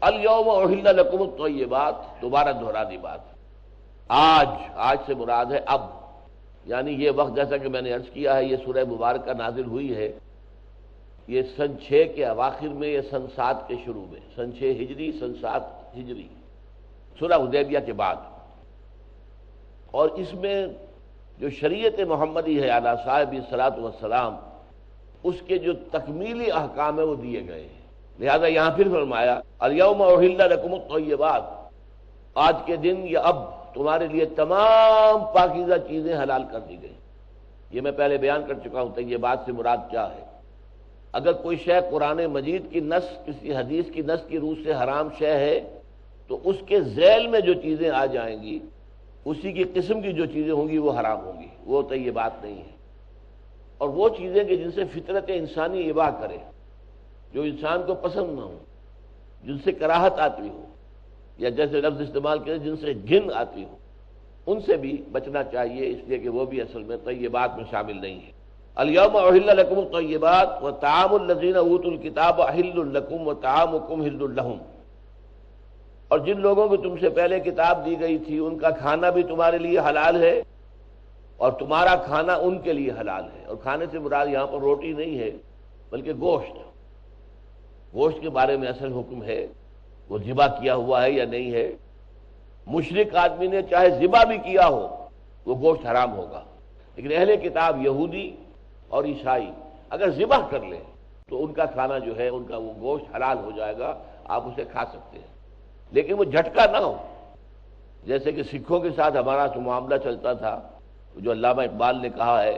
الیوم احل لکم الطیبات، دوبارہ دہرا دی بات، آج سے مراد ہے اب، یعنی یہ وقت جیسا کہ میں نے عرض کیا ہے یہ سورہ مبارکہ نازل ہوئی ہے یہ سن 6 کے اواخر میں یا سن 7 کے شروع میں، سن 6 ہجری سن 7 ہجری، صلح حدیبیہ کے بعد. اور اس میں جو شریعت محمدی ہے اعلیٰ صاحب الصلاۃ والسلام، اس کے جو تکمیلی احکام ہیں وہ دیے گئے ہیں. لہذا یہاں پھر فرمایا الیوم احل لکم الطیبات، آج کے دن یا اب تمہارے لیے تمام پاکیزہ چیزیں حلال کر دی گئی. یہ میں پہلے بیان کر چکا ہوں طیبات سے مراد کیا ہے. اگر کوئی شے قرآن مجید کی نص، کسی حدیث کی نص کی روح سے حرام شے ہے تو اس کے ذیل میں جو چیزیں آ جائیں گی، اسی کی قسم کی جو چیزیں ہوں گی وہ حرام ہوں گی، وہ طیبات نہیں ہیں. اور وہ چیزیں کہ جن سے فطرت انسانی اباح کرے، جو انسان کو پسند نہ ہو، جن سے کراہت آتی ہو، یا جیسے لفظ استعمال کرے جن سے گھن آتی ہو، ان سے بھی بچنا چاہیے، اس لیے کہ وہ بھی اصل میں طیبات میں شامل نہیں ہے. الیوم احل لکم الطیبات وطعام الذین اوتوا الکتاب حل لکم وطعامکم حل لہم، اور جن لوگوں کو تم سے پہلے کتاب دی گئی تھی ان کا کھانا بھی تمہارے لیے حلال ہے اور تمہارا کھانا ان کے لیے حلال ہے. اور کھانے سے مراد یہاں پر روٹی نہیں ہے بلکہ گوشت. گوشت کے بارے میں اصل حکم ہے وہ ذبح کیا ہوا ہے یا نہیں ہے. مشرک آدمی نے چاہے ذبح بھی کیا ہو وہ گوشت حرام ہوگا، لیکن اہل کتاب یہودی اور عیسائی اگر ذبح کر لیں تو ان کا کھانا جو ہے، ان کا وہ گوشت حلال ہو جائے گا، آپ اسے کھا سکتے ہیں. لیکن وہ جھٹکا نہ ہو، جیسے کہ سکھوں کے ساتھ ہمارا جو معاملہ چلتا تھا، جو علامہ اقبال نے کہا ہے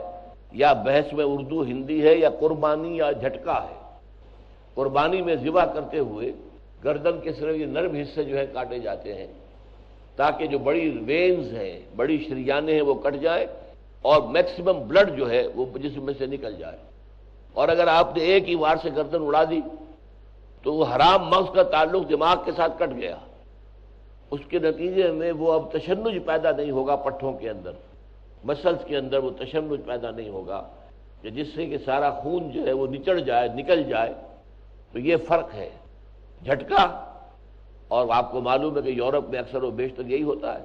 یا بحث میں اردو ہندی ہے یا قربانی یا جھٹکا ہے. قربانی میں ذبح کرتے ہوئے گردن کے صرف یہ نرم حصے جو ہے کاٹے جاتے ہیں تاکہ جو بڑی وینز ہیں، بڑی شریانیں ہیں وہ کٹ جائیں اور میکسیمم بلڈ جو ہے وہ جسم میں سے نکل جائے. اور اگر آپ نے ایک ہی وار سے گردن اڑا دی تو وہ حرام مغز کا تعلق دماغ کے ساتھ کٹ گیا. اس کے نتیجے میں وہ اب تشنج پیدا نہیں ہوگا پٹھوں کے اندر، مسلز کے اندر وہ تشنج پیدا نہیں ہوگا کہ جس سے کہ سارا خون جو ہے وہ نچڑ جائے، نکل جائے. تو یہ فرق ہے جھٹکا، اور آپ کو معلوم ہے کہ یورپ میں اکثر و بیشتر یہی ہوتا ہے.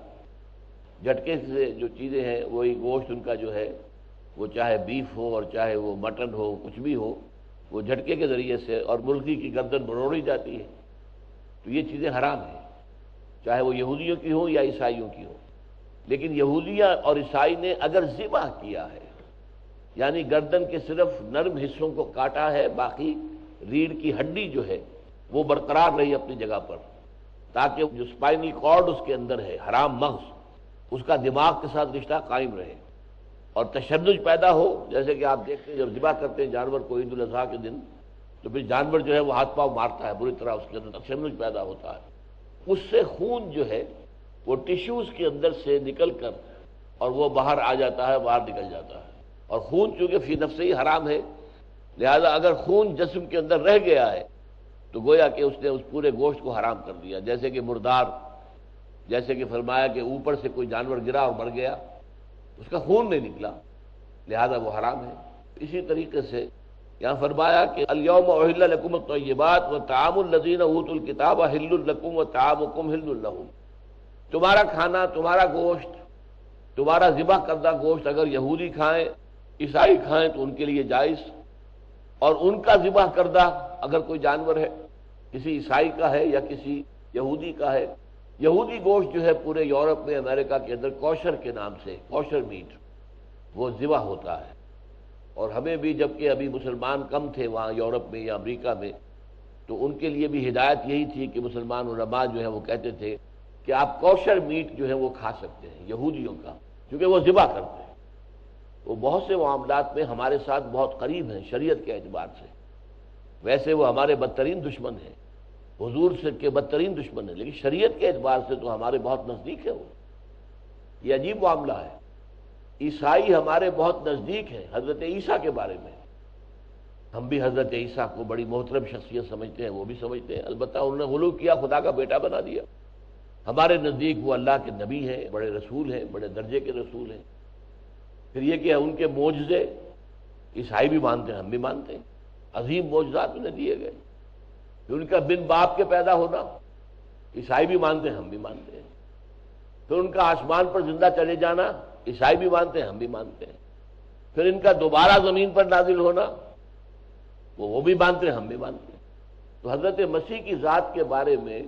جھٹکے سے جو چیزیں ہیں وہی گوشت ان کا جو ہے وہ چاہے بیف ہو اور چاہے وہ مٹن ہو، کچھ بھی ہو، وہ جھٹکے کے ذریعے سے اور مرغی کی گردن بروڑی جاتی ہے. تو یہ چیزیں حرام ہیں، چاہے وہ یہودیوں کی ہوں یا عیسائیوں کی ہوں. لیکن یہودیہ اور عیسائی نے اگر ذبح کیا ہے، یعنی گردن کے صرف نرم حصوں کو کاٹا ہے، باقی ریڑھ کی ہڈی جو ہے وہ برقرار رہی اپنی جگہ پر، تاکہ جو اسپائنل کارڈ اس کے اندر ہے، حرام مغز، اس کا دماغ کے ساتھ رشتہ قائم رہے اور تشنج پیدا ہو. جیسے کہ آپ دیکھتے ہیں جب ذبح کرتے ہیں جانور کو عید الاضحیٰ کے دن، تو پھر جانور جو ہے وہ ہاتھ پاؤں مارتا ہے بری طرح، اس کے اندر تشنج پیدا ہوتا ہے. اس سے خون جو ہے وہ ٹیشوز کے اندر سے نکل کر اور وہ باہر آ جاتا ہے، باہر نکل جاتا ہے. اور خون چونکہ فی نفس ہی حرام ہے، لہذا اگر خون جسم کے اندر رہ گیا ہے تو گویا کہ اس نے اس پورے گوشت کو حرام کر دیا. جیسے کہ مردار، جیسے کہ فرمایا کہ اوپر سے کوئی جانور گرا اور مر گیا، اس کا خون نہیں نکلا، لہذا وہ حرام ہے. اسی طریقے سے یہاں فرمایا کہ الیوم احل لکم الطیبات وطعام الذین اوتوا الکتاب حل لکم وطعامکم حل لہم. تمہارا کھانا، تمہارا گوشت، تمہارا ذبح کردہ گوشت اگر یہودی کھائیں، عیسائی کھائیں تو ان کے لیے جائز، اور ان کا ذبح کردہ اگر کوئی جانور ہے، کسی عیسائی کا ہے یا کسی یہودی کا ہے. یہودی گوشت جو ہے پورے یورپ میں، امریکہ کے اندر کوشر کے نام سے، کوشر میٹ، وہ ذبح ہوتا ہے. اور ہمیں بھی جبکہ ابھی مسلمان کم تھے وہاں یورپ میں یا امریکہ میں، تو ان کے لیے بھی ہدایت یہی تھی کہ مسلمان علماء جو ہے وہ کہتے تھے کہ آپ کوشر میٹ جو ہے وہ کھا سکتے ہیں یہودیوں کا، کیونکہ وہ ذبح کرتے ہیں. وہ بہت سے معاملات میں ہمارے ساتھ بہت قریب ہیں شریعت کے اعتبار سے. ویسے وہ ہمارے بدترین دشمن ہیں، حضور سے کے بدترین دشمن ہیں، لیکن شریعت کے اعتبار سے تو ہمارے بہت نزدیک ہے. وہ یہ عجیب معاملہ ہے. عیسائی ہمارے بہت نزدیک ہیں حضرت عیسیٰ کے بارے میں. ہم بھی حضرت عیسیٰ کو بڑی محترم شخصیت سمجھتے ہیں، وہ بھی سمجھتے ہیں. البتہ انہوں نے غلو کیا، خدا کا بیٹا بنا دیا. ہمارے نزدیک وہ اللہ کے نبی ہیں، بڑے رسول ہیں، بڑے درجے کے رسول ہیں. پھر یہ کہ ان کے معجزے عیسائی بھی مانتے ہیں، ہم بھی مانتے ہیں. عظیم معجزات انہیں دیے گئے. ان کا بن باپ کے پیدا ہونا، عیسائی بھی مانتے ہیں، ہم بھی مانتے ہیں۔ پھر ان کا آسمان پر زندہ چلے جانا، عیسائی بھی مانتے ہیں، ہم بھی مانتے ہیں۔ پھر ان کا دوبارہ زمین پر نازل ہونا، وہ بھی مانتے ہیں، ہم بھی مانتے ہیں۔ تو حضرت مسیح کی ذات کے بارے میں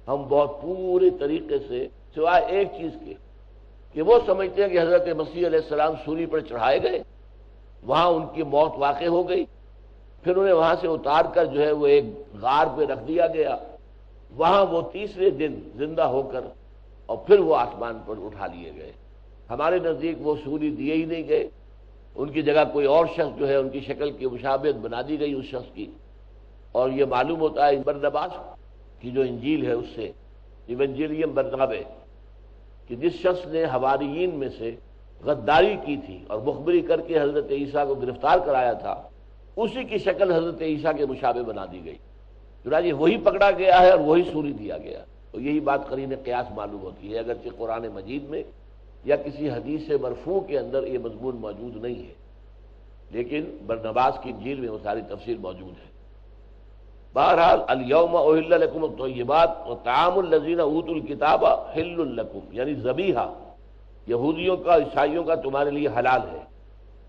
ہم بہت پورے طریقے سے، سوائے ایک چیز کے کہ وہ سمجھتے ہیں کہ حضرت مسیح علیہ السلام سولی پر چڑھائے گئے، وہاں ان کی موت واقع ہو گئی، پھر انہیں وہاں سے اتار کر جو ہے وہ ایک غار پہ رکھ دیا گیا، وہاں وہ تیسرے دن زندہ ہو کر اور پھر وہ آسمان پر اٹھا لیے گئے۔ ہمارے نزدیک وہ سولی دیے ہی نہیں گئے، ان کی جگہ کوئی اور شخص جو ہے ان کی شکل کی مشابہت بنا دی گئی اس شخص کی۔ اور یہ معلوم ہوتا ہے برنباس کی جو انجیل ہے اس سے، ایونجیلیم برنابے، کہ جس شخص نے حواریین میں سے غداری کی تھی اور مخبری کر کے حضرت عیسیٰ کو گرفتار کرایا تھا، اسی کی شکل حضرت عیسیٰ کے مشابہ بنا دی گئی، چنانچہ وہی پکڑا گیا ہے اور وہی سولی دیا گیا۔ تو یہی بات قرین قیاس معلوم ہوتی ہے، اگرچہ قرآن مجید میں یا کسی حدیث مرفوع کے اندر یہ مضمون موجود نہیں ہے، لیکن برنباس کی انجیل میں وہ ساری تفصیل موجود ہے۔ بہرحال الیوم احل لکم الطیبات وطعام الذین اوتوا الکتاب حل لکم، یعنی ذبیحہ یہودیوں کا عیسائیوں کا تمہارے لیے حلال ہے،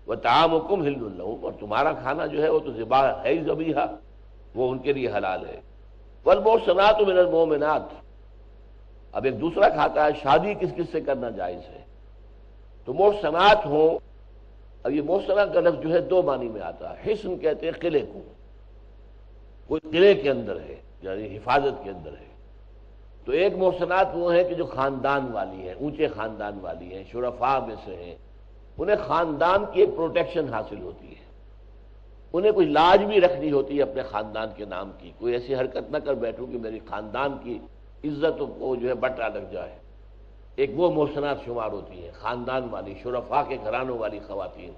وطعامکم حل لہم، اور تمہارا کھانا جو ہے وہ تو ذبح ہے ہی، ذبیحہ وہ ان کے لیے حلال ہے۔ والمحصنات من المؤمنات، اب ایک دوسرا کھاتا ہے شادی کس کس سے کرنا جائز ہے، تو محصنات ہوں۔ اب یہ محصنہ کا لفظ جو ہے دو معنی میں آتا ہے، حصن کہتے ہیں قلعے کو، کوئی قلعے کے اندر ہے یعنی حفاظت کے اندر ہے، تو ایک محصنات وہ ہیں کہ جو خاندان والی ہیں، اونچے خاندان والی ہیں، شرفاء میں سے ہیں، انہیں خاندان کی ایک پروٹیکشن حاصل ہوتی ہے، انہیں کوئی لاج بھی رکھنی ہوتی ہے اپنے خاندان کے نام کی، کوئی ایسی حرکت نہ کر بیٹھوں کہ میری خاندان کی عزت کو جو ہے بٹا لگ جائے۔ ایک وہ محسنات شمار ہوتی ہیں خاندان والی، شرفاء کے گھرانوں والی خواتین،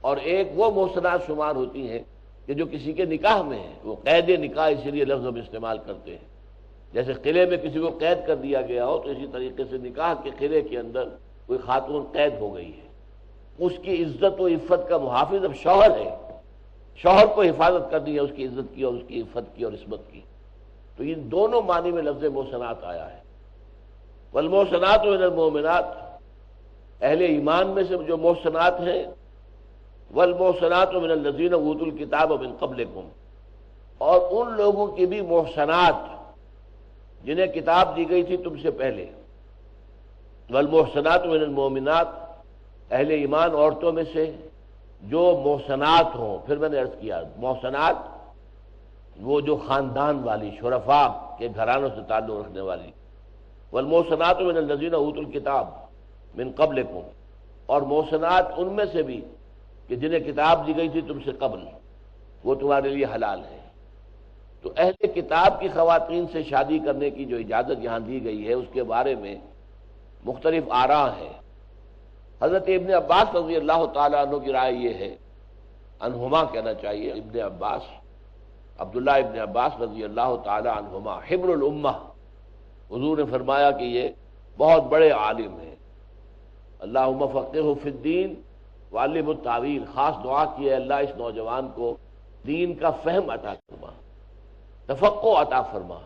اور ایک وہ محسنات شمار ہوتی ہیں کہ جو کسی کے نکاح میں ہیں، وہ قید نکاح اسی لیے لفظ ہم استعمال کرتے ہیں، جیسے قلعے میں کسی کو قید کر دیا گیا ہو، تو اسی طریقے سے نکاح کے قلعے کے اندر کوئی خاتون قید ہو گئی ہے، اس کی عزت و عفت کا محافظ اب شوہر ہے، شوہر کو حفاظت کرنی ہے اس کی عزت کی اور اس کی عفت کی اور عصمت کی۔ تو ان دونوں معنی میں لفظ محسنات آیا ہے۔ والمحسنات من المؤمنات، اہل ایمان میں سے جو محسنات ہیں، والمحسنات من الذین اوتوا الکتاب من قبلکم، اور ان لوگوں کی بھی محسنات جنہیں کتاب دی گئی تھی تم سے پہلے۔ والمحسنات من المؤمنات، اہل ایمان عورتوں میں سے جو محسنات ہوں، پھر میں نے عرض کیا محسنات وہ جو خاندان والی، شرفاء کے گھرانوں سے تعلق رکھنے والی۔ والمحسنات من الذین اوتوا الکتاب من قبلکم، اور محسنات ان میں سے بھی کہ جنہیں کتاب دی گئی تھی تم سے قبل، وہ تمہارے لیے حلال ہے۔ تو اہل کتاب کی خواتین سے شادی کرنے کی جو اجازت یہاں دی گئی ہے اس کے بارے میں مختلف آراء ہیں۔ حضرت ابن عباس رضی اللہ تعالیٰ عنہ کی رائے یہ ہے، عنہما کہنا چاہیے، ابن عباس، عبداللہ ابن عباس رضی اللہ تعالیٰ عنہما، حبر الامہ، حضور نے فرمایا کہ یہ بہت بڑے عالم ہیں، اللہم فقہہ فی الدین وعلم التاویل، خاص دعا کی ہے اللہ اس نوجوان کو دین کا فہم عطا فرما، تفقہ عطا فرما،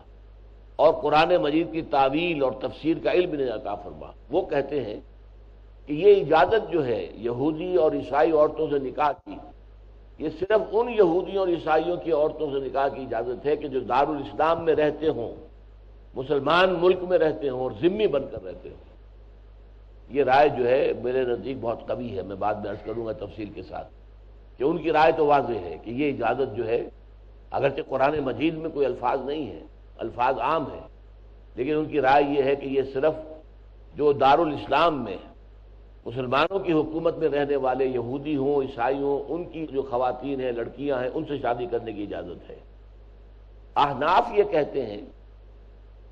اور قرآن مجید کی تعویل اور تفسیر کا علم انہیں عطا فرما۔ وہ کہتے ہیں کہ یہ اجازت جو ہے یہودی اور عیسائی عورتوں سے نکاح کی، یہ صرف ان یہودیوں اور عیسائیوں کی عورتوں سے نکاح کی اجازت ہے کہ جو دارالاسلام میں رہتے ہوں، مسلمان ملک میں رہتے ہوں اور ذمہ بن کر رہتے ہوں۔ یہ رائے جو ہے میرے نزدیک بہت قوی ہے، میں بعد میں عرض کروں گا تفصیل کے ساتھ کہ ان کی رائے تو واضح ہے کہ یہ اجازت جو ہے، اگرچہ قرآن مجید میں کوئی الفاظ نہیں ہیں، الفاظ عام ہیں، لیکن ان کی رائے یہ ہے کہ یہ صرف جو دارالاسلام میں مسلمانوں کی حکومت میں رہنے والے یہودی ہوں، عیسائی ہوں، ان کی جو خواتین ہیں، لڑکیاں ہیں، ان سے شادی کرنے کی اجازت ہے۔ احناف یہ کہتے ہیں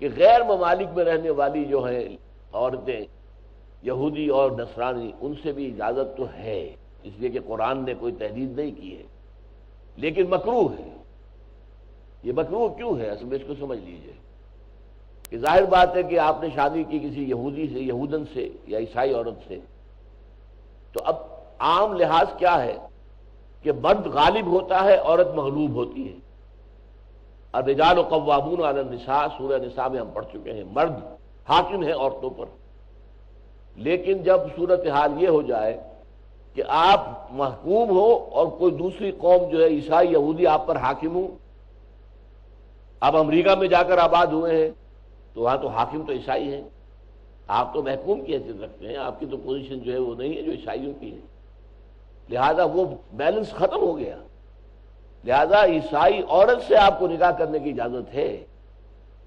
کہ غیر ممالک میں رہنے والی جو ہیں عورتیں، یہودی اور نصرانی، ان سے بھی اجازت تو ہے، اس لیے کہ قرآن نے کوئی تحدید نہیں کی ہے، لیکن مکروہ ہے۔ یہ مکروہ کیوں ہے؟ اصل میں اس کو سمجھ لیجئے کہ ظاہر بات ہے کہ آپ نے شادی کی کسی یہودی سے، یہودن سے یا عیسائی عورت سے، تو اب عام لحاظ کیا ہے کہ مرد غالب ہوتا ہے، عورت مغلوب ہوتی ہے۔ الرجال قوامون علی النساء، سورہ نساء میں ہم پڑھ چکے ہیں، مرد حاکم ہیں عورتوں پر۔ لیکن جب صورتحال یہ ہو جائے کہ آپ محکوم ہو اور کوئی دوسری قوم جو ہے عیسائی یہودی آپ پر حاکم ہوں، اب امریکہ میں جا کر آباد ہوئے ہیں تو وہاں تو حاکم تو عیسائی ہیں، آپ تو محکوم کی حیثیت رکھتے ہیں، آپ کی تو پوزیشن جو ہے وہ نہیں ہے جو عیسائیوں کی ہے، لہذا وہ بیلنس ختم ہو گیا۔ لہذا عیسائی عورت سے آپ کو نکاح کرنے کی اجازت ہے،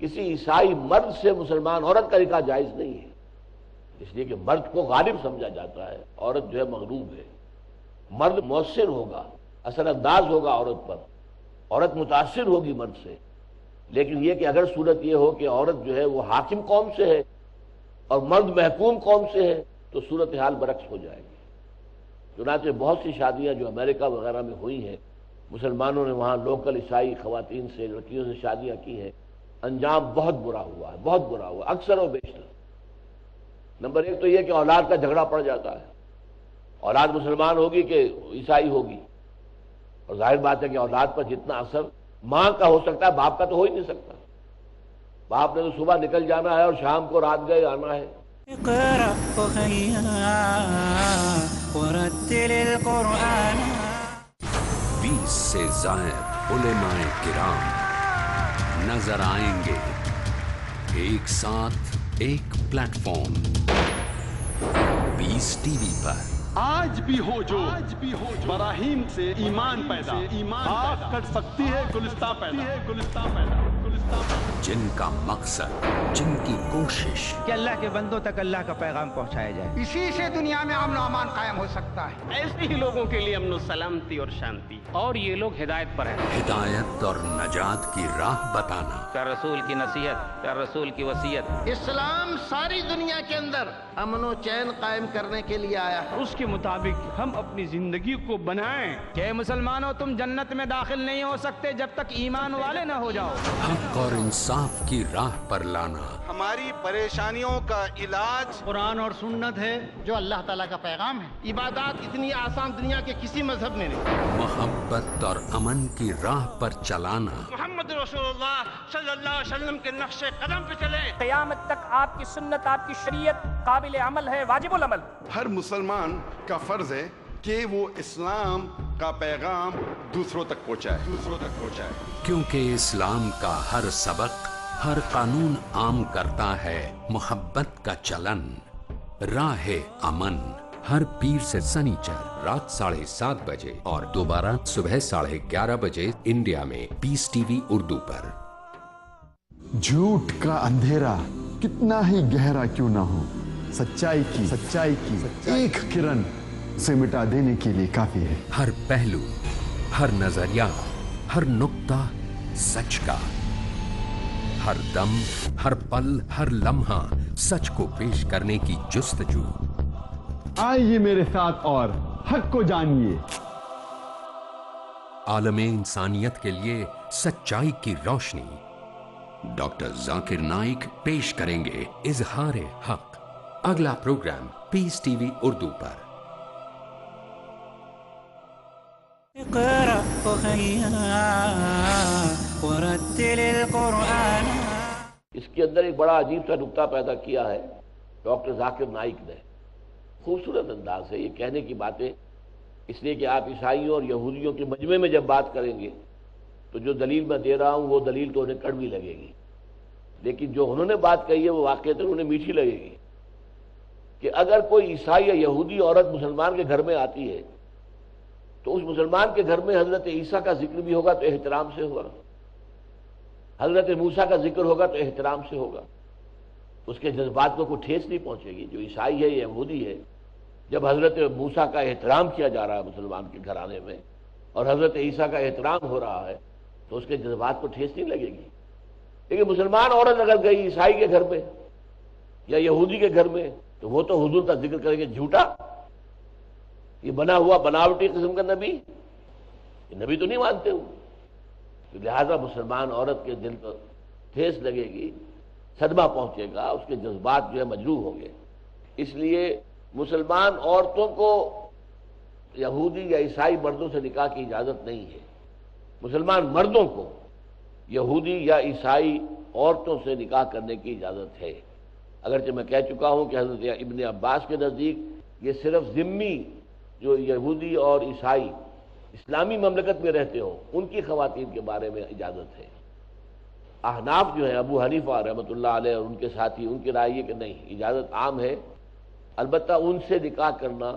کسی عیسائی مرد سے مسلمان عورت کا نکاح جائز نہیں ہے، اس لیے کہ مرد کو غالب سمجھا جاتا ہے، عورت جو ہے مغلوب ہے۔ مرد مؤثر ہوگا، اثر انداز ہوگا عورت پر، عورت متاثر ہوگی مرد سے، لیکن یہ کہ اگر صورت یہ ہو کہ عورت جو ہے وہ حاکم قوم سے ہے اور مرد محکوم قوم سے ہے تو صورتحال برعکس ہو جائے گی۔ چنانچہ بہت سی شادیاں جو امریکہ وغیرہ میں ہوئی ہیں، مسلمانوں نے وہاں لوکل عیسائی خواتین سے، لڑکیوں سے شادیاں کی ہیں، انجام بہت برا ہوا ہے، بہت برا ہوا اکثر و بیشتر۔ نمبر ایک تو یہ کہ اولاد کا جھگڑا پڑ جاتا ہے، اولاد مسلمان ہوگی کہ عیسائی ہوگی، اور ظاہر بات ہے کہ اولاد پر جتنا اثر ماں کا ہو سکتا ہے باپ کا تو ہو ہی نہیں سکتا۔ باپ نے تو صبح نکل جانا ہے اور شام کو رات گئے آنا ہے۔ اقرأ وخيا ورتل القرآن۔ 20 سے زائد علماء کرام نظر آئیں گے، ایک ساتھ ایک پلیٹ فارم، پیس ٹی وی پر۔ آج بھی ہو جو براہیم سے ایمان پیدا، آگ کٹ سکتی ہے گلستان پیدا۔ جن کا مقصد، جن کی کوشش کہ اللہ کے بندوں تک اللہ کا پیغام پہنچایا جائے، اسی سے دنیا میں امن و امان قائم ہو سکتا ہے۔ ایسے ہی لوگوں کے لیے امن و سلامتی اور شانتی، اور یہ لوگ ہدایت پر ہیں۔ ہدایت اور نجات کی راہ بتانا، پیار رسول کی نصیحت، پیار رسول کی وصیت، اسلام ساری دنیا کے اندر امن و چین قائم کرنے کے لیے آیا ہے۔ اس کے مطابق ہم اپنی زندگی کو بنائیں کہ مسلمانوں تم جنت میں داخل نہیں ہو سکتے جب تک ایمان والے نہ ہو جاؤ۔ حق اور انصاف کی راہ پر لانا، ہماری پریشانیوں کا علاج قرآن اور سنت ہے جو اللہ تعالیٰ کا پیغام ہے۔ عبادات اتنی آسان دنیا کے کسی مذہب میں نہیں۔ محبت اور امن کی راہ پر چلانا، محمد رسول اللہ صلی اللہ علیہ وسلم کے نقش قدم پہ چلیں۔ قیامت تک آپ کی سنت، آپ کی شریعت قابل عمل ہے، واجب العمل۔ ہر مسلمان کا فرض ہے کہ وہ اسلام کا پیغام دوسروں تک پہنچائے۔ کیونکہ اسلام کا ہر سبق، ہر قانون عام کرتا ہے محبت کا چلن، راہ امن۔ ہر پیر سے سنیچر رات 7:30 بجے اور دوبارہ صبح 11:30 بجے انڈیا میں پیس ٹی وی اردو پر۔ جھوٹ کا اندھیرا کتنا ہی گہرا کیوں نہ ہو، سچائی کی ایک کرن سے مٹا دینے کے لیے کافی ہے۔ ہر پہلو، ہر نظریہ، ہر نقطہ سچ کا، ہر دم، ہر پل، ہر لمحہ سچ کو پیش کرنے کی جستجو۔ آئیے میرے ساتھ اور حق کو جانیے۔ عالم انسانیت کے لیے سچائی کی روشنی۔ ڈاکٹر ذاکر نائک پیش کریں گے اظہار حق۔ اگلا پروگرام پیس ٹی وی اردو پر۔ اقرأ وخيا ورتل القرآن۔ اس کے اندر ایک بڑا عجیب سا نکتہ پیدا کیا ہے ڈاکٹر ذاکر نائک نے، خوبصورت انداز ہے یہ کہنے کی باتیں، اس لیے کہ آپ عیسائیوں اور یہودیوں کے مجمع میں جب بات کریں گے تو جو دلیل میں دے رہا ہوں وہ دلیل تو انہیں کڑوی لگے گی، لیکن جو انہوں نے بات کہی ہے وہ واقعتاً انہیں میٹھی لگے گی کہ اگر کوئی عیسائی یا یہودی عورت مسلمان کے گھر میں آتی ہے تو اس مسلمان کے گھر میں حضرت عیسیٰ کا ذکر بھی ہوگا تو احترام سے ہوگا، حضرت موسیٰ کا ذکر ہوگا تو احترام سے ہوگا، اس کے جذبات کو کوئی ٹھیس نہیں پہنچے گی۔ جو عیسائی ہے یا یہودی ہے، جب حضرت موسیٰ کا احترام کیا جا رہا ہے مسلمان کے گھرانے میں اور حضرت عیسیٰ کا احترام ہو رہا ہے تو اس کے جذبات کو ٹھیس نہیں لگے گی۔ لیکن مسلمان عورت اگر گئی عیسائی کے گھر میں یا یہودی کے گھر میں تو وہ تو حضور کا ذکر کریں گے، جھوٹا، یہ بنا ہوا بناوٹی قسم کا نبی، یہ نبی تو نہیں مانتے ہو۔ لہذا مسلمان عورت کے دل پر ٹھیس لگے گی، صدمہ پہنچے گا، اس کے جذبات جو ہے مجروح ہوں گے۔ اس لیے مسلمان عورتوں کو یہودی یا عیسائی مردوں سے نکاح کی اجازت نہیں ہے، مسلمان مردوں کو یہودی یا عیسائی عورتوں سے نکاح کرنے کی اجازت ہے، اگرچہ میں کہہ چکا ہوں کہ حضرت ابن عباس کے نزدیک یہ صرف ذمی جو یہودی اور عیسائی اسلامی مملکت میں رہتے ہوں ان کی خواتین کے بارے میں اجازت ہے۔ احناف جو ہیں ابو حنیفہ رحمۃ اللہ علیہ اور ان کے ساتھی، ان کی رائے یہ کہ نہیں، اجازت عام ہے، البتہ ان سے نکاح کرنا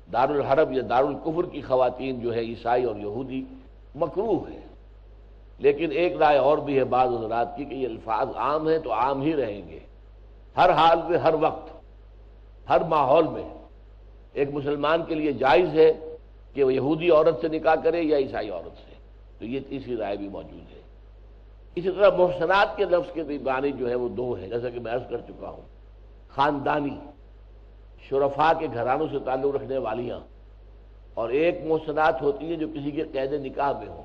دارالحرب یا دارالکفر کی خواتین جو ہے عیسائی اور یہودی مکروہ ہے۔ لیکن ایک رائے اور بھی ہے بعض حضرات کی کہ یہ الفاظ عام ہیں تو عام ہی رہیں گے، ہر حال میں، ہر وقت، ہر ماحول میں ایک مسلمان کے لیے جائز ہے کہ وہ یہودی عورت سے نکاح کرے یا عیسائی عورت سے، تو یہ تیسری رائے بھی موجود ہے۔ اسی طرح محسنات کے لفظ کے بھی معنی جو ہے وہ دو ہیں، جیسا کہ میں عرض کر چکا ہوں، خاندانی شرفاء کے گھرانوں سے تعلق رکھنے والیاں، اور ایک محسنات ہوتی ہیں جو کسی کے قید نکاح میں ہوں۔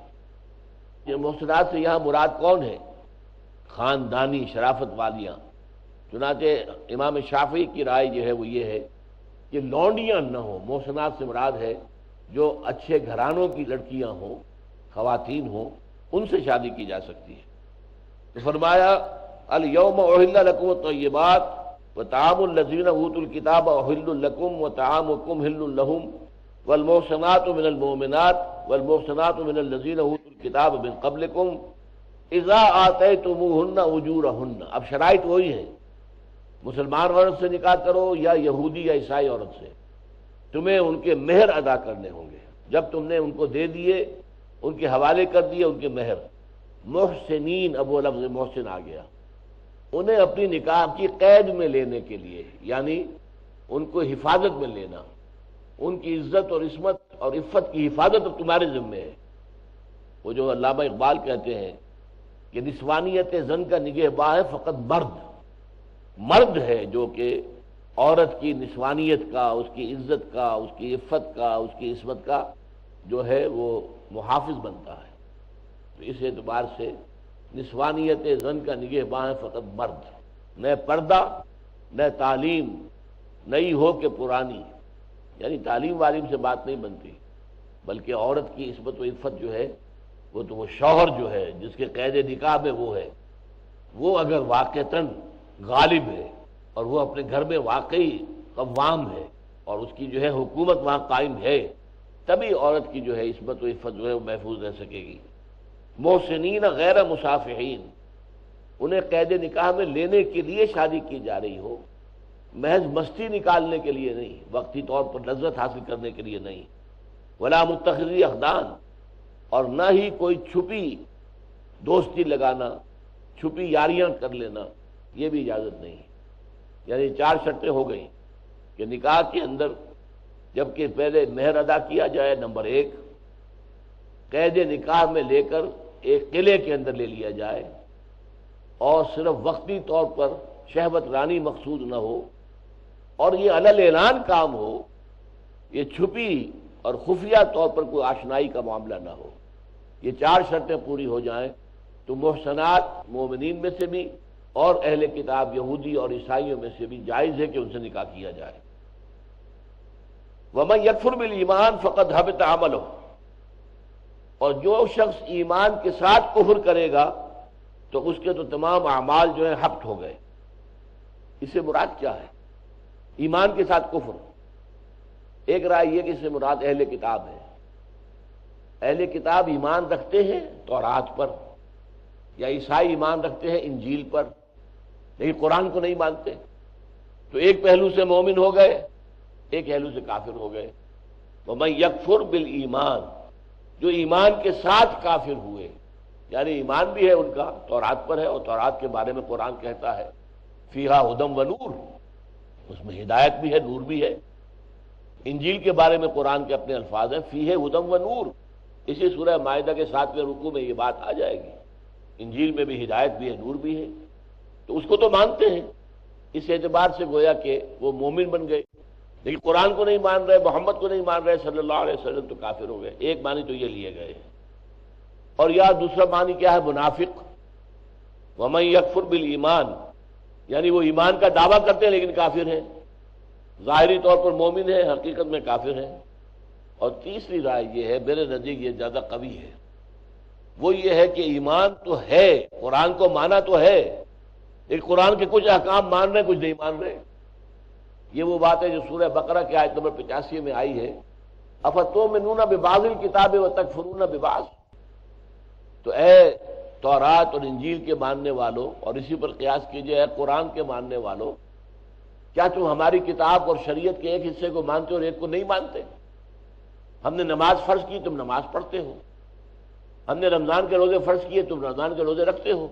یہ محسنات سے یہاں مراد کون ہے؟ خاندانی شرافت والیاں۔ چنانچہ امام شافعی کی رائے جو ہے وہ یہ ہے کہ لونڈیاں نہ ہوں، محسنات سے مراد ہے جو اچھے گھرانوں کی لڑکیاں ہوں، خواتین ہوں، ان سے شادی کی جا سکتی ہے۔ تو فرمایا الیوم احل لکم الطیبات وطعام الذین اوتوا الکتاب احل لکم وطعامکم حل لہم والمحصنات من المؤمنات والمحصنات من الذین اوتوا الکتاب من قبلکم اذا آتیتموہن اجورہن۔ اب شرائط وہی ہیں، مسلمان عورت سے نکاح کرو یا یہودی یا عیسائی عورت سے، تمہیں ان کے مہر ادا کرنے ہوں گے۔ جب تم نے ان کو دے دیے، ان کے حوالے کر دیے ان کے مہر، محسنین، اب وہ لفظ محسن آ گیا، انہیں اپنی نکاح کی قید میں لینے کے لیے، یعنی ان کو حفاظت میں لینا، ان کی عزت اور عصمت اور عفت کی حفاظت اب تمہارے ذمے ہے۔ وہ جو علامہ اقبال کہتے ہیں کہ نسوانیت زن کا نگہباں ہے فقط مرد ہے جو کہ عورت کی نسوانیت کا، اس کی عزت کا، اس کی عفت کا، اس کی عصمت کا جو ہے وہ محافظ بنتا ہے۔ تو اس اعتبار سے نسوانیت زن کا نگہباں ہے فقط مرد، نہ پردہ نہ تعلیم، نئی ہو کہ پرانی، یعنی تعلیم والیم سے بات نہیں بنتی، بلکہ عورت کی عصمت و عفت جو ہے وہ تو وہ شوہر جو ہے جس کے قید نکاح میں وہ ہے، وہ اگر واقعتاً غالب ہے اور وہ اپنے گھر میں واقعی قوام ہے اور اس کی جو ہے حکومت وہاں قائم ہے، تبھی عورت کی جو ہے عصمت و عفت جو ہے وہ محفوظ رہ سکے گی۔ محسنین غیر مصافحین، انہیں قید نکاح میں لینے کے لیے شادی کی جا رہی ہو، محض مستی نکالنے کے لیے نہیں، وقتی طور پر لذت حاصل کرنے کے لیے نہیں۔ ولا متخذی اخدان، اور نہ ہی کوئی چھپی دوستی لگانا، چھپی یاریاں کر لینا، یہ بھی اجازت نہیں۔ یعنی 4 شرطیں ہو گئیں کہ نکاح کے اندر جبکہ پہلے مہر ادا کیا جائے، نمبر 1، قید نکاح میں لے کر ایک قلعے کے اندر لے لیا جائے، اور صرف وقتی طور پر شہوت رانی مقصود نہ ہو، اور یہ علل اعلان کام ہو، یہ چھپی اور خفیہ طور پر کوئی آشنائی کا معاملہ نہ ہو۔ یہ 4 شرطیں پوری ہو جائیں تو محسنات مومنین میں سے بھی اور اہل کتاب یہودی اور عیسائیوں میں سے بھی جائز ہے کہ ان سے نکاح کیا جائے۔ وَمَن يَكْفُرْ بِالْإِيمَانِ فَقَدْ حَبِطَ عَمَلُهُ، اور جو شخص ایمان کے ساتھ کفر کرے گا تو اس کے تو تمام اعمال جو ہیں حبط ہو گئے۔ اس سے مراد کیا ہے؟ ایمان کے ساتھ کفر، ایک رائے یہ کہ اس سے مراد اہل کتاب ہے۔ اہل کتاب ایمان رکھتے ہیں تورات پر، یا عیسائی ایمان رکھتے ہیں انجیل پر، لیکن قرآن کو نہیں مانتے، تو ایک پہلو سے مومن ہو گئے، ایک پہلو سے کافر ہو گئے۔ وَمَن يَكْفُرْ بِالْإِيمَانِ، جو ایمان کے ساتھ کافر ہوئے، یعنی ایمان بھی ہے ان کا تورات پر ہے، اور تورات کے بارے میں قرآن کہتا ہے فیہا ھدی ونور، اس میں ہدایت بھی ہے، نور بھی ہے۔ انجیل کے بارے میں قرآن کے اپنے الفاظ ہیں فیہ ھدی ونور، اسی سورہ مائدہ کے 7ویں رکوع میں یہ بات آ جائے گی، انجیل میں بھی ہدایت بھی ہے، نور بھی ہے، تو اس کو تو مانتے ہیں، اس اعتبار سے گویا کہ وہ مومن بن گئے، لیکن قرآن کو نہیں مان رہے، محمد کو نہیں مان رہے صلی اللہ علیہ وسلم، تو کافر ہو گئے۔ ایک معنی تو یہ لیے گئے، اور یا دوسرا معنی کیا ہے؟ منافق۔ وَمَن يَكْفُرْ بِالْإِيمَانِ، یعنی وہ ایمان کا دعویٰ کرتے ہیں لیکن کافر ہیں، ظاہری طور پر مومن ہے، حقیقت میں کافر ہیں۔ اور تیسری رائے یہ ہے، میرے نزدیک یہ زیادہ قوی ہے، وہ یہ ہے کہ ایمان تو ہے، قرآن کو مانا تو ہے، لیکن قرآن کے کچھ احکام مان رہے ہیں، کچھ نہیں مان رہے۔ یہ وہ بات ہے جو سورہ بقرہ کی آیت نمبر 85 میں آئی ہے، افتؤمنون ببعض الکتاب وتکفرون ببعض۔ تو اے تورات اور انجیل کے ماننے والوں، اور اسی پر قیاس کیجئے اے قرآن کے ماننے والوں، کیا تم ہماری کتاب اور شریعت کے ایک حصے کو مانتے اور ایک کو نہیں مانتے؟ ہم نے نماز فرض کی، تم نماز پڑھتے ہو، ہم نے رمضان کے روزے فرض کیے، تم رمضان کے روزے رکھتے ہو،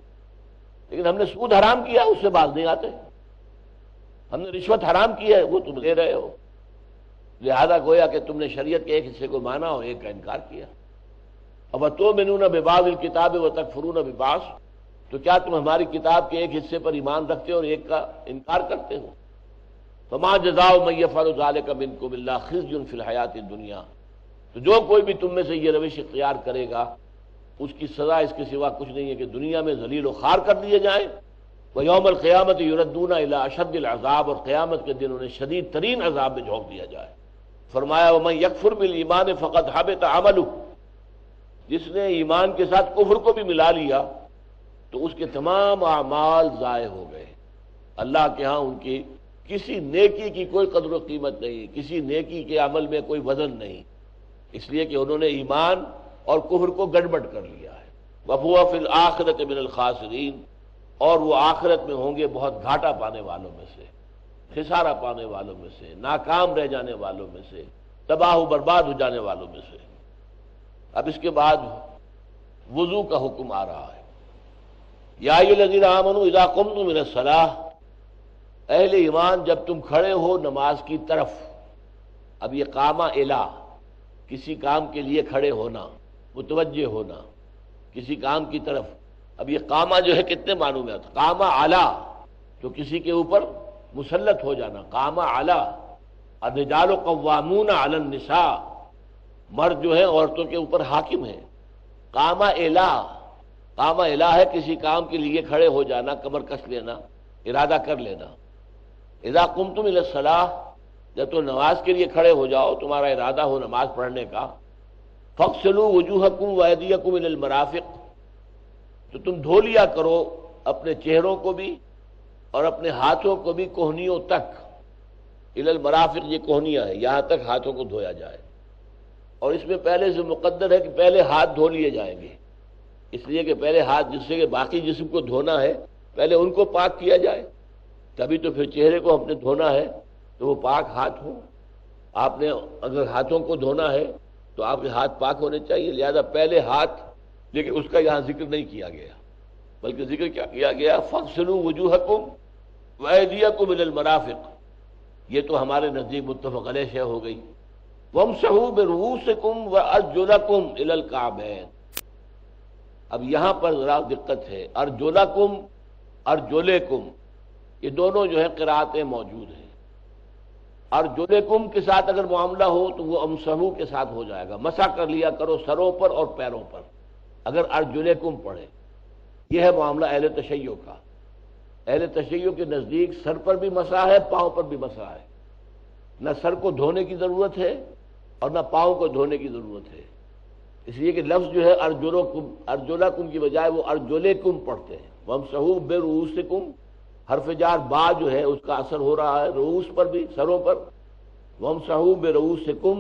لیکن ہم نے سود حرام کیا، اس سے باز نہیں آتے، ہم نے رشوت حرام کی ہے، وہ تم لے رہے ہو، لہذا گویا کہ تم نے شریعت کے ایک حصے کو مانا اور ایک کا انکار کیا۔ افتؤمنون ببعض الکتاب وتکفرون ببعض، تو کیا تم ہماری کتاب کے ایک حصے پر ایمان رکھتے ہو اور ایک کا انکار کرتے ہو؟ فما جزاء من يفعل ذلك منكم الا خزي في الحیاۃ الدنیا، تو جو کوئی بھی تم میں سے یہ روش اختیار کرے گا اس کی سزا اس کے سوا کچھ نہیں ہے کہ دنیا میں ذلیل و خوار کر دیے جائیں، وَيَوْمَ الْقِيَامَةِ يُرَدُّونَ إِلَىٰ أَشَدِّ الْعَذَابِ، اور قیامت کے دن انہیں شدید ترین عذاب میں جھونک دیا جائے۔ فرمایا وَمَن يَكْفُرْ بِالْإِيمَانِ فَقَدْ حَبِطَ عَمَلُهُ، جس نے ایمان کے ساتھ کفر کو بھی ملا لیا تو اس کے تمام اعمال ضائع ہو گئے، اللہ کے ہاں ان کی کسی نیکی کی کوئی قدر و قیمت نہیں، کسی نیکی کے عمل میں کوئی وزن نہیں، اس لیے کہ انہوں نے ایمان اور کفر کو گڑبڑ کر لیا ہے۔ وَهُوَ فِي الْآخِرَةِ مِنَ الْخَاسِرِينَ، اور وہ آخرت میں ہوں گے بہت گھاٹا پانے والوں میں سے، خسارہ پانے والوں میں سے، ناکام رہ جانے والوں میں سے، تباہ و برباد ہو جانے والوں میں سے۔ اب اس کے بعد وضو کا حکم آ رہا ہے۔ یا ایھا الذین آمنوا اذا قمتم من الصلاۃ، اہل ایمان جب تم کھڑے ہو نماز کی طرف۔ اب یہ قامہ الی، کسی کام کے لیے کھڑے ہونا، متوجہ ہونا کسی کام کی طرف۔ اب یہ قامہ جو ہے کتنے معنوں میں آتا ہے؟ قامہ علی، جو کسی کے اوپر مسلط ہو جانا، قامہ علی، الرجال قوامون علی النساء، مرد جو ہے عورتوں کے اوپر حاکم ہے۔ قامہ الی، قامہ الی ہے کسی کام کے لیے کھڑے ہو جانا، کمر کس لینا، ارادہ کر لینا۔ اذا قمتم الی الصلاۃ، جب تو نماز کے لیے کھڑے ہو جاؤ، تمہارا ارادہ ہو نماز پڑھنے کا، فاغسلوا وجوہکم وایدیکم الی المرافق، تو تم دھو لیا کرو اپنے چہروں کو بھی اور اپنے ہاتھوں کو بھی کوہنیوں تک۔ الی المرافق، یہ کوہنیاں ہیں، یہاں تک ہاتھوں کو دھویا جائے، اور اس میں پہلے سے مقدر ہے کہ پہلے ہاتھ دھو لیے جائیں گے، اس لیے کہ پہلے ہاتھ، جس سے کہ باقی جسم کو دھونا ہے پہلے ان کو پاک کیا جائے، تبھی تو پھر چہرے کو ہم نے دھونا ہے تو وہ پاک ہاتھ ہوں۔ آپ نے اگر ہاتھوں کو دھونا ہے تو آپ کے ہاتھ پاک ہونے چاہیے، لہذا پہلے ہاتھ، لیکن اس کا یہاں ذکر نہیں کیا گیا، بلکہ ذکر کیا کیا گیا؟ فاغسلوا وجوہکم وایدیکم الی المرافق، یہ تو ہمارے نزدیک متفق علیہ شے ہو گئی۔ وامسحوا برؤوسکم وارجلکم الی الکعبین، اب یہاں پر ذرا دقت ہے، ارجلکم، ارجلکم، یہ دونوں جو ہے قرأتیں موجود ہیں۔ ارجلکم کے ساتھ اگر معاملہ ہو تو وہ امسحوا کے ساتھ ہو جائے گا، مسح کر لیا کرو سروں پر اور پیروں پر، اگر ارجلکم پڑھے۔ یہ ہے معاملہ اہل تشیع کا۔ اہل تشیع کے نزدیک سر پر بھی مسح ہے، پاؤں پر بھی مسح ہے، نہ سر کو دھونے کی ضرورت ہے اور نہ پاؤں کو دھونے کی ضرورت ہے، اس لیے کہ لفظ جو ہے ارجلکم، ارجلکم کی بجائے وہ ارجلکم پڑھتے ہیں۔ وامسحوا برؤوسکم، حرف جار با جو ہے اس کا اثر ہو رہا ہے رؤوس پر بھی، سروں پر۔ وامسحوا برؤوسکم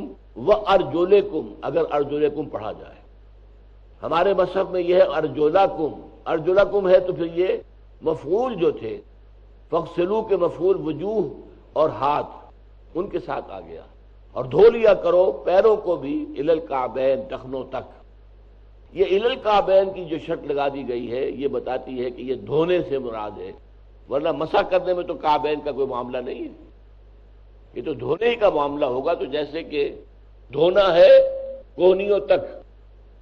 وارجلکم، اگر ارجلکم پڑھا جائے۔ ہمارے مصحف میں یہ ہے ارجلکم، ارجلکم ہے تو پھر یہ مفعول جو تھے فاغسلوا کے مفعول وجوہ اور ہاتھ ان کے ساتھ آ گیا، اور دھو لیا کرو پیروں کو بھی الی الکعبین، ٹخنوں تک۔ یہ الی الکعبین کی جو شرط لگا دی گئی ہے یہ بتاتی ہے کہ یہ دھونے سے مراد ہے، ورنہ مسح کرنے میں تو کعبین کا کوئی معاملہ نہیں ہے، یہ تو دھونے ہی کا معاملہ ہوگا۔ تو جیسے کہ دھونا ہے کوہنیوں تک،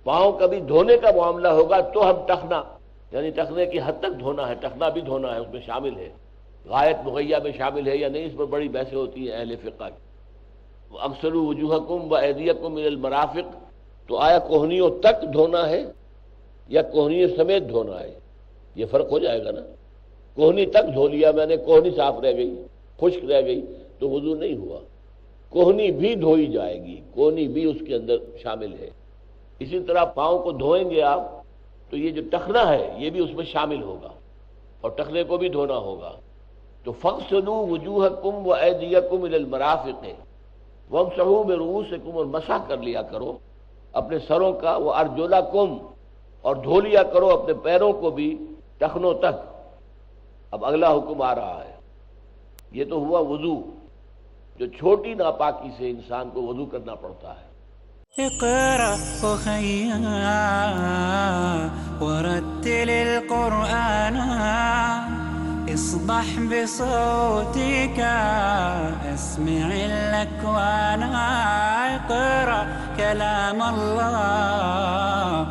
پاؤں کا بھی دھونے کا معاملہ ہوگا تو ہم ٹخنا، یعنی ٹخنے کی حد تک دھونا ہے، ٹخنا بھی دھونا ہے، اس میں شامل ہے، غایت مغیہ میں شامل ہے یا نہیں، اس پر بڑی بحثیں ہوتی ہیں اہل فقہ کی۔ اغسلوا وجوہکم وایدیکم الی المرافق، تو آیا کوہنیوں تک دھونا ہے یا کوہنیوں سمیت دھونا ہے؟ یہ فرق ہو جائے گا نا۔ کوہنی تک دھو لیا میں نے، کوہنی صاف رہ گئی، خشک رہ گئی تو وضو نہیں ہوا، کوہنی بھی دھوئی جائے گی، کوہنی بھی اس کے اندر شامل ہے۔ اسی طرح پاؤں کو دھوئیں گے آپ تو یہ جو ٹخنا ہے یہ بھی اس میں شامل ہوگا اور ٹخنے کو بھی دھونا ہوگا. تو فَاغْسِلُوا وُجُوهَكُمْ وَأَيْدِيَكُمْ إِلَى الْمَرَافِقِ وَامْسَحُوا بِرُؤُوسِكُمْ، اور مسح کر لیا کرو اپنے سروں کا، وَأَرْجُلَكُمْ، اور دھو لیا کرو اپنے پیروں کو بھی ٹخنوں تک. اب اگلا حکم آ رہا ہے. یہ تو ہوا وضو، جو چھوٹی ناپاکی سے انسان کو وضو کرنا پڑتا ہے. اقرأ أخيا ورتل القرآن اصبح بصوتك اسمع الأكوان. اقرأ كلام الله